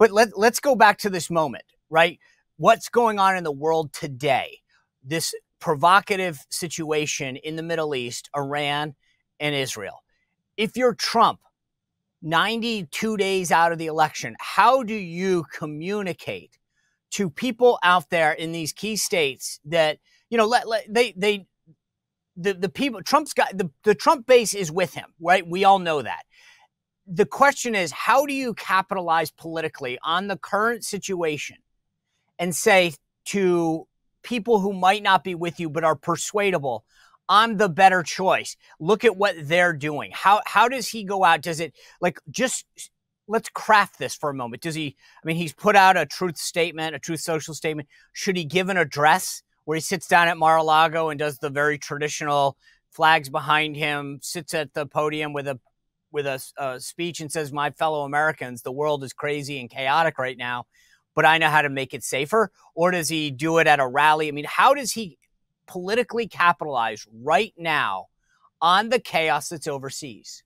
But let's go back to this moment, right? What's going on in the world today? This provocative situation in the Middle East, Iran and Israel. If you're Trump, 92 days out of the election, how do you communicate to people out there in these key states that, you know, the people, Trump's got the Trump base is with him, right? We all know that. The question is, how do you capitalize politically on the current situation and say to people who might not be with you but are persuadable, I'm the better choice. Look at what they're doing. How does he go out? Does it just let's craft this for a moment. Does he, I mean, he's put out a truth statement, a truth social statement. Should he give an address where he sits down at Mar-a-Lago and does the very traditional flags behind him, sits at the podium with a speech and says, my fellow Americans, the world is crazy and chaotic right now, but I know how to make it safer? Or does he do it at a rally? I mean, how does he politically capitalize right now on the chaos that's overseas?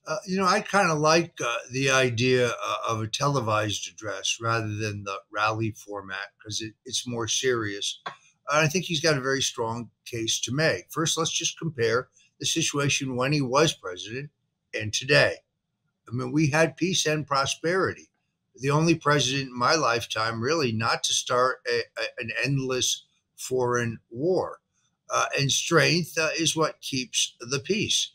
I kind of like the idea of a televised address rather than the rally format because it's more serious. I think he's got a very strong case to make. First, let's just compare the situation when he was president and today. I mean, we had peace and prosperity. The only president in my lifetime really not to start an endless foreign war. And strength is what keeps the peace.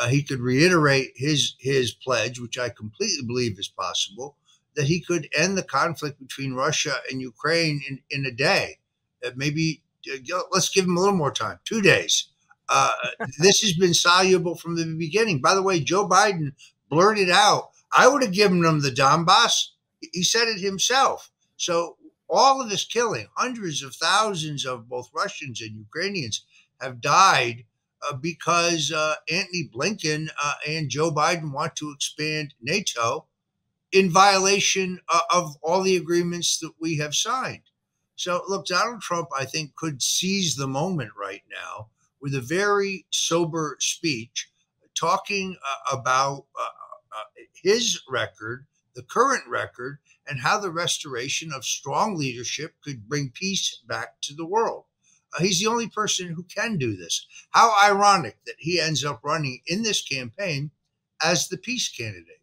He could reiterate his pledge, which I completely believe is possible, that he could end the conflict between Russia and Ukraine in a day. Maybe let's give him a little more time, 2 days. This has been soluble from the beginning. By the way, Joe Biden blurted out, I would have given them the Donbass. He said it himself. So all of this killing, hundreds of thousands of both Russians and Ukrainians have died because Antony Blinken and Joe Biden want to expand NATO in violation of all the agreements that we have signed. So, look, Donald Trump, I think, could seize the moment right now with a very sober speech talking about his record, the current record, and how the restoration of strong leadership could bring peace back to the world. He's the only person who can do this. How ironic that he ends up running in this campaign as the peace candidate.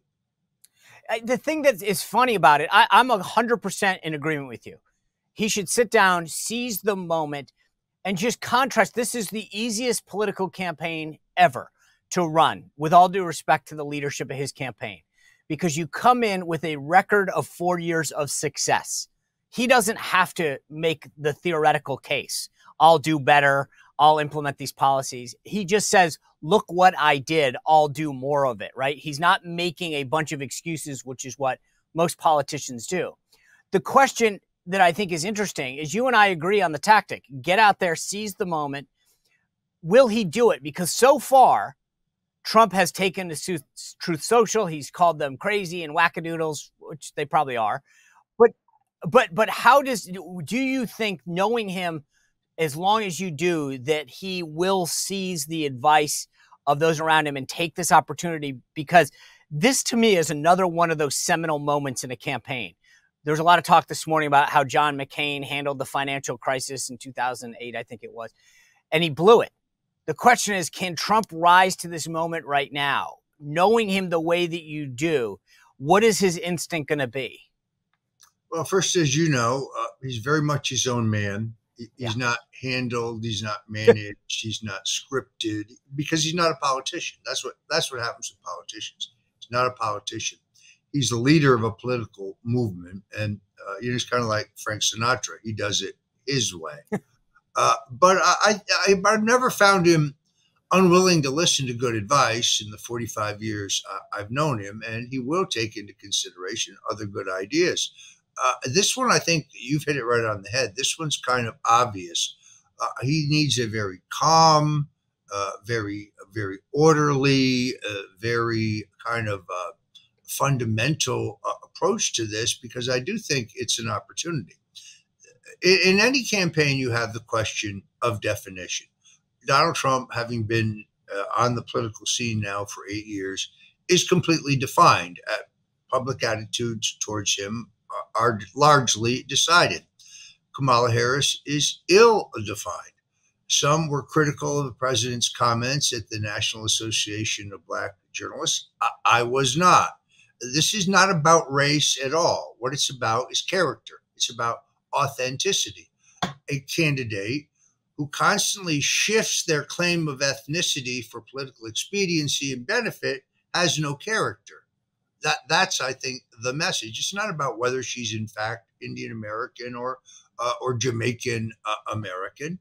The thing that is funny about it, I'm 100% in agreement with you. He should sit down, seize the moment, and just contrast. This is the easiest political campaign ever to run, with all due respect to the leadership of his campaign, because you come in with a record of 4 years of success. He doesn't have to make the theoretical case. I'll do better. I'll implement these policies. He just says, look what I did. I'll do more of it, right? He's not making a bunch of excuses, which is what most politicians do. The question that I think is interesting is you and I agree on the tactic. Get out there, seize the moment. Will he do it? Because so far, Trump has taken to Truth Social. He's called them crazy and wackadoodles, which they probably are. But how do you think, knowing him as long as you do, that he will seize the advice of those around him and take this opportunity? Because this, to me, is another one of those seminal moments in a campaign. There was a lot of talk this morning about how John McCain handled the financial crisis in 2008, I think it was, and he blew it. The question is, can Trump rise to this moment right now? Knowing him the way that you do, what is his instinct going to be? Well, first, as you know, he's very much his own man. He's not handled. He's not managed. He's not scripted because he's not a politician. That's what happens with politicians. He's not a politician. He's the leader of a political movement, and he's kind of like Frank Sinatra. He does it his way. But I've never found him unwilling to listen to good advice in the 45 years I've known him, and he will take into consideration other good ideas. This one, I think you've hit it right on the head. This one's kind of obvious. He needs a very calm, very orderly, very kind of fundamental approach to this, because I do think it's an opportunity. In any campaign, you have the question of definition. Donald Trump, having been on the political scene now for 8 years, is completely defined. Public attitudes towards him are largely decided. Kamala Harris is ill-defined. Some were critical of the president's comments at the National Association of Black Journalists. I was not. This is not about race at all. What it's about is character. It's about authenticity. A candidate who constantly shifts their claim of ethnicity for political expediency and benefit has no character. That's, I think, the message. It's not about whether she's in fact Indian American or Jamaican American.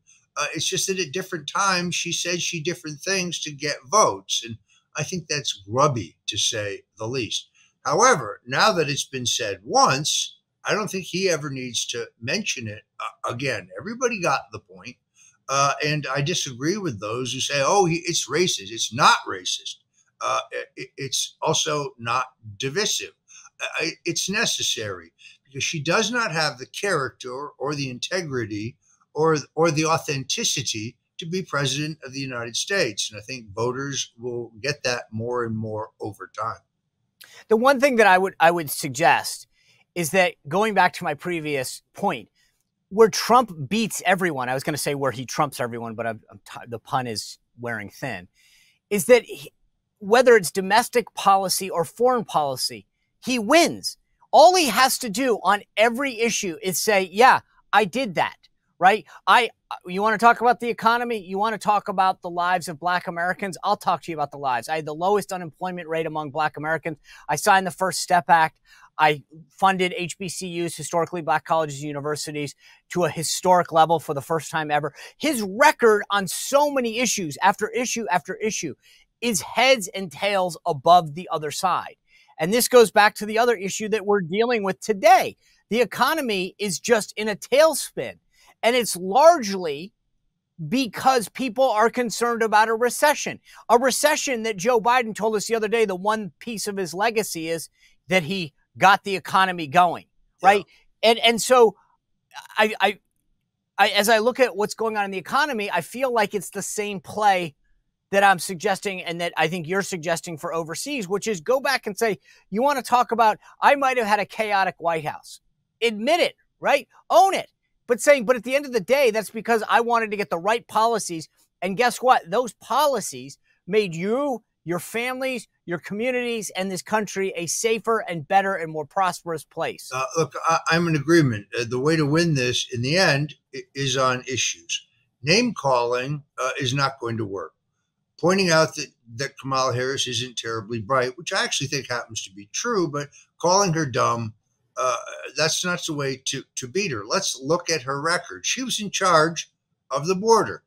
It's just that at different times she says she different things to get votes, and I think that's grubby, to say the least. However, now that it's been said once, I don't think he ever needs to mention it again. Everybody got the point. And I disagree with those who say, oh, it's racist. It's not racist. It's also not divisive. It's necessary because she does not have the character or the integrity or the authenticity to be president of the United States. And I think voters will get that more and more over time. The one thing that I would suggest is that, going back to my previous point, where Trump beats everyone, I was going to say where he trumps everyone, but the pun is wearing thin, is that whether it's domestic policy or foreign policy, he wins. All he has to do on every issue is say, yeah, I did that, right? You want to talk about the economy? You want to talk about the lives of Black Americans? I'll talk to you about the lives. I had the lowest unemployment rate among Black Americans. I signed the First Step Act. I funded HBCUs, historically Black colleges and universities, to a historic level for the first time ever. His record on so many issues, after issue after issue, is heads and tails above the other side. And this goes back to the other issue that we're dealing with today. The economy is just in a tailspin. And it's largely because people are concerned about a recession that Joe Biden told us the other day, the one piece of his legacy is that he got the economy going, right? Yeah. And so I as I look at what's going on in the economy, I feel like it's the same play that I'm suggesting and that I think you're suggesting for overseas, which is go back and say, you want to talk about, I might have had a chaotic White House. Admit it, right? Own it. But at the end of the day, that's because I wanted to get the right policies. And guess what? Those policies made you, your families, your communities, and this country a safer and better and more prosperous place. Look, I'm in agreement. The way to win this in the end is on issues. Name calling is not going to work. Pointing out that Kamala Harris isn't terribly bright, which I actually think happens to be true, but calling her dumb, that's not the way to beat her. Let's look at her record. She was in charge of the border.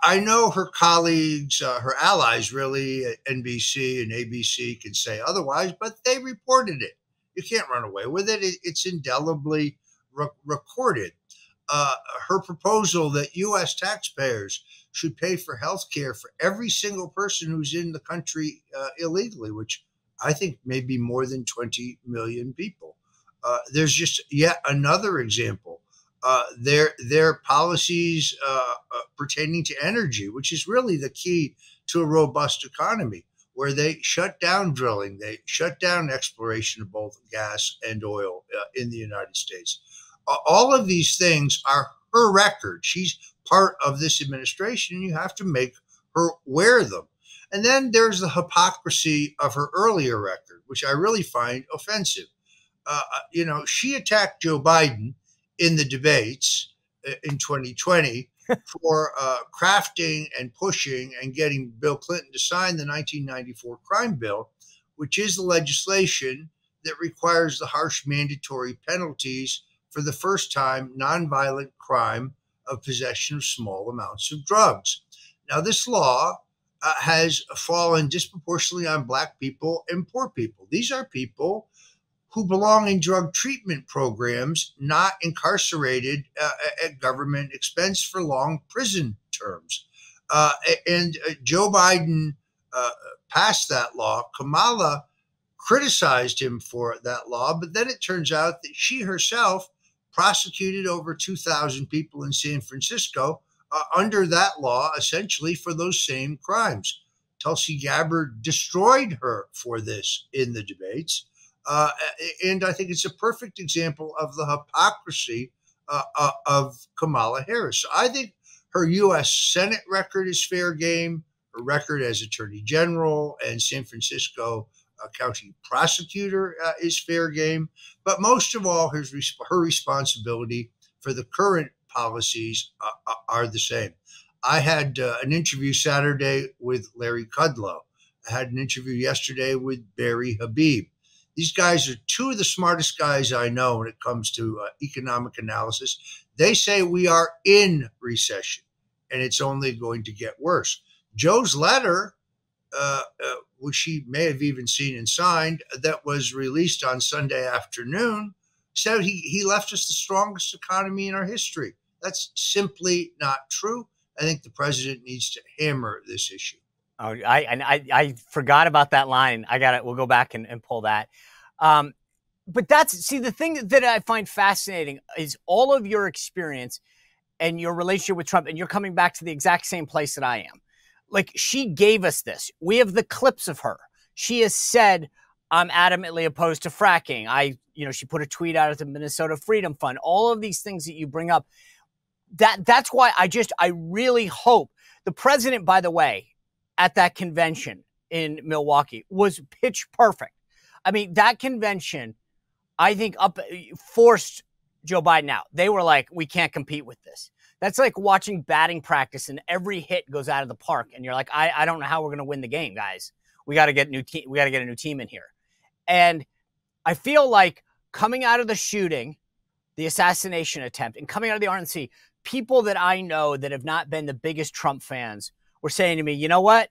I know her colleagues, her allies really at NBC and ABC can say otherwise, but they reported it. You can't run away with it. It's indelibly recorded. Her proposal that U.S. taxpayers should pay for health care for every single person who's in the country illegally, which I think may be more than 20 million people. There's just yet another example. Their policies pertaining to energy, which is really the key to a robust economy, where they shut down drilling, they shut down exploration of both gas and oil in the United States. All of these things are her record. She's part of this administration, and you have to make her wear them. And then there's the hypocrisy of her earlier record, which I really find offensive. She attacked Joe Biden in the debates in 2020 for crafting and pushing and getting Bill Clinton to sign the 1994 crime bill, which is the legislation that requires the harsh mandatory penalties for the first time nonviolent crime of possession of small amounts of drugs. Now, this law has fallen disproportionately on Black people and poor people. These are people who belong in drug treatment programs, not incarcerated at government expense for long prison terms. And Joe Biden passed that law. Kamala criticized him for that law, but then it turns out that she herself prosecuted over 2,000 people in San Francisco under that law, essentially for those same crimes. Tulsi Gabbard destroyed her for this in the debates. And I think it's a perfect example of the hypocrisy of Kamala Harris. So I think her U.S. Senate record is fair game. Her record as Attorney General and San Francisco County Prosecutor is fair game. But most of all, her responsibility for the current policies are the same. I had an interview Saturday with Larry Kudlow. I had an interview yesterday with Barry Habib. These guys are two of the smartest guys I know when it comes to economic analysis. They say we are in recession, and it's only going to get worse. Joe's letter, which she may have even seen and signed, that was released on Sunday afternoon, said he left us the strongest economy in our history. That's simply not true. I think the president needs to hammer this issue. Oh, I forgot about that line. We'll go back and pull that. But the thing that I find fascinating is all of your experience and your relationship with Trump, and you're coming back to the exact same place that I am. Like, she gave us this. We have the clips of her. She has said, I'm adamantly opposed to fracking. She put a tweet out at the Minnesota Freedom Fund. All of these things that you bring up. That's why I really hope the president, by the way, at that convention in Milwaukee was pitch perfect. I mean, that convention, I think, forced Joe Biden out. They were like, we can't compete with this. That's like watching batting practice and every hit goes out of the park. And you're like, I don't know how we're going to win the game, guys. We got to get a new team in here. And I feel like coming out of the shooting, the assassination attempt, and coming out of the RNC, people that I know that have not been the biggest Trump fans were saying to me, you know what?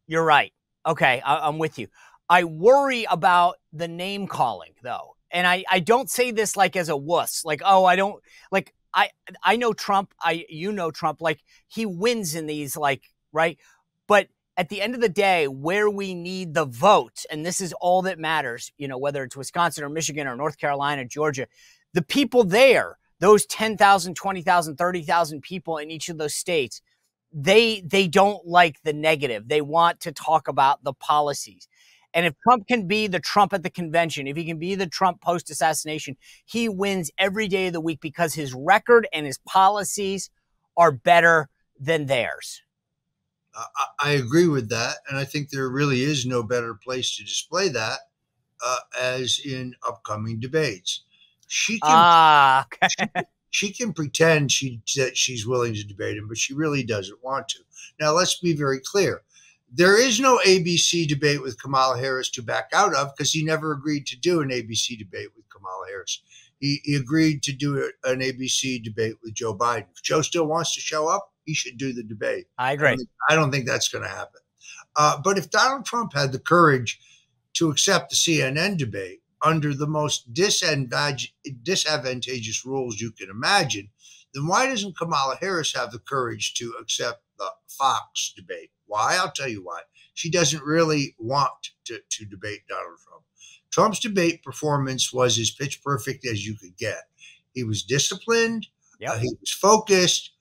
You're right. Okay, I'm with you. I worry about the name calling, though. And I don't say this like as a wuss. Like, oh, I don't like I know Trump. You know Trump. Like, he wins in these, like, right? But at the end of the day, where we need the vote, and this is all that matters, whether it's Wisconsin or Michigan or North Carolina, Georgia, the people there, those 10,000, 20,000, 30,000 people in each of those states, they don't like the negative. They want to talk about the policies. And if Trump can be the Trump at the convention, if he can be the Trump post-assassination, he wins every day of the week because his record and his policies are better than theirs. I agree with that. And I think there really is no better place to display that as in upcoming debates. She can, she can pretend that she's willing to debate him, but she really doesn't want to. Now, let's be very clear. There is no ABC debate with Kamala Harris to back out of because he never agreed to do an ABC debate with Kamala Harris. He agreed to do an ABC debate with Joe Biden. If Joe still wants to show up, he should do the debate. I agree. I don't think that's going to happen. But if Donald Trump had the courage to accept the CNN debate under the most disadvantageous rules you can imagine, then why doesn't Kamala Harris have the courage to accept the Fox debate? Why? I'll tell you why. She doesn't really want to debate Donald Trump. Trump's debate performance was as pitch perfect as you could get. He was disciplined. Yep. He was focused.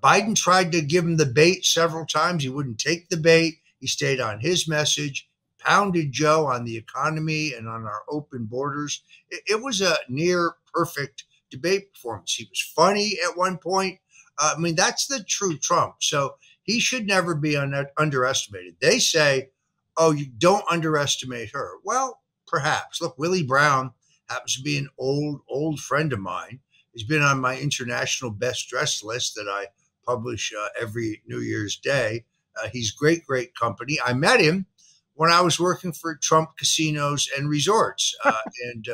Biden tried to give him the bait several times. He wouldn't take the bait. He stayed on his message, pounded Joe on the economy and on our open borders. It was a near perfect debate performance. He was funny at one point. That's the true Trump. So he should never be underestimated. They say, oh, you don't underestimate her. Well, perhaps. Look, Willie Brown happens to be an old friend of mine. He's been on my international best dressed list that I publish every New Year's Day. He's great company. I met him when I was working for Trump Casinos and Resorts. And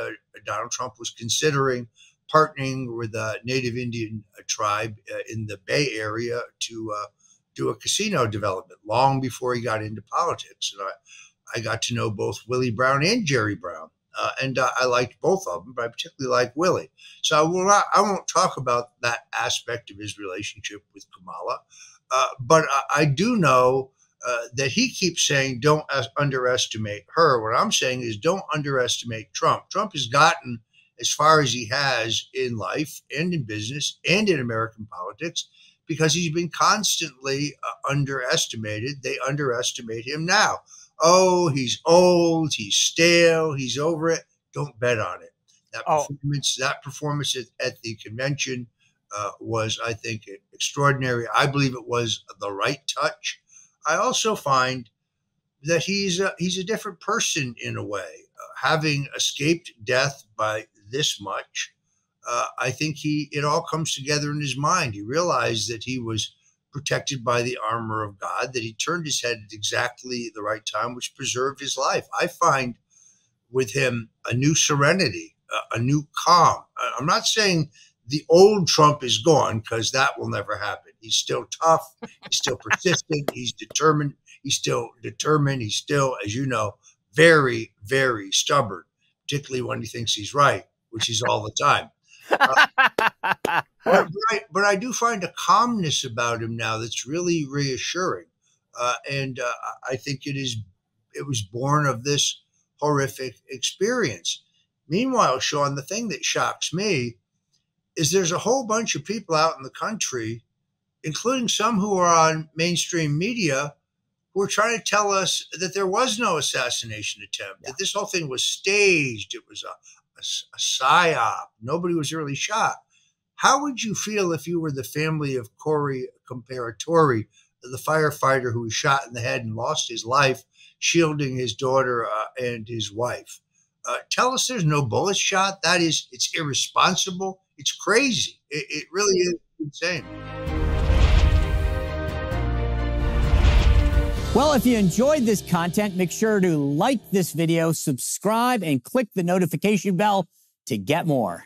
Donald Trump was considering partnering with a Native Indian tribe in the Bay Area to do a casino development long before he got into politics. And I got to know both Willie Brown and Jerry Brown. And I liked both of them, but I particularly like Willie. So I won't talk about that aspect of his relationship with Kamala. But I do know that he keeps saying, don't underestimate her. What I'm saying is don't underestimate Trump. Trump has gotten as far as he has in life and in business and in American politics because he's been constantly underestimated. They underestimate him now. Oh, he's old, he's stale, he's over it. don't bet on it. Oh, That performance at the convention was, I think, extraordinary. I believe it was the right touch. I also find that he's a different person in a way, having escaped death by this much. I think it all comes together in his mind. He realized that he was protected by the armor of God, that he turned his head at exactly the right time, which preserved his life. I find with him a new serenity, a new calm. I'm not saying the old Trump is gone, because that will never happen. He's still tough. He's still persistent. He's determined. He's still, as you know, very, very stubborn, particularly when he thinks he's right, which he's all the time. But I do find a calmness about him now that's really reassuring. And I think it was born of this horrific experience. Meanwhile, Sean, the thing that shocks me is there's a whole bunch of people out in the country, including some who are on mainstream media, who are trying to tell us that there was no assassination attempt, that this whole thing was staged. It was a psyop. Nobody was really shot. How would you feel if you were the family of Corey Comparatori, the firefighter who was shot in the head and lost his life shielding his daughter and his wife? Tell us there's no bullet shot. It's irresponsible. It's crazy. It really is insane. well, if you enjoyed this content, make sure to like this video, subscribe, and click the notification bell to get more.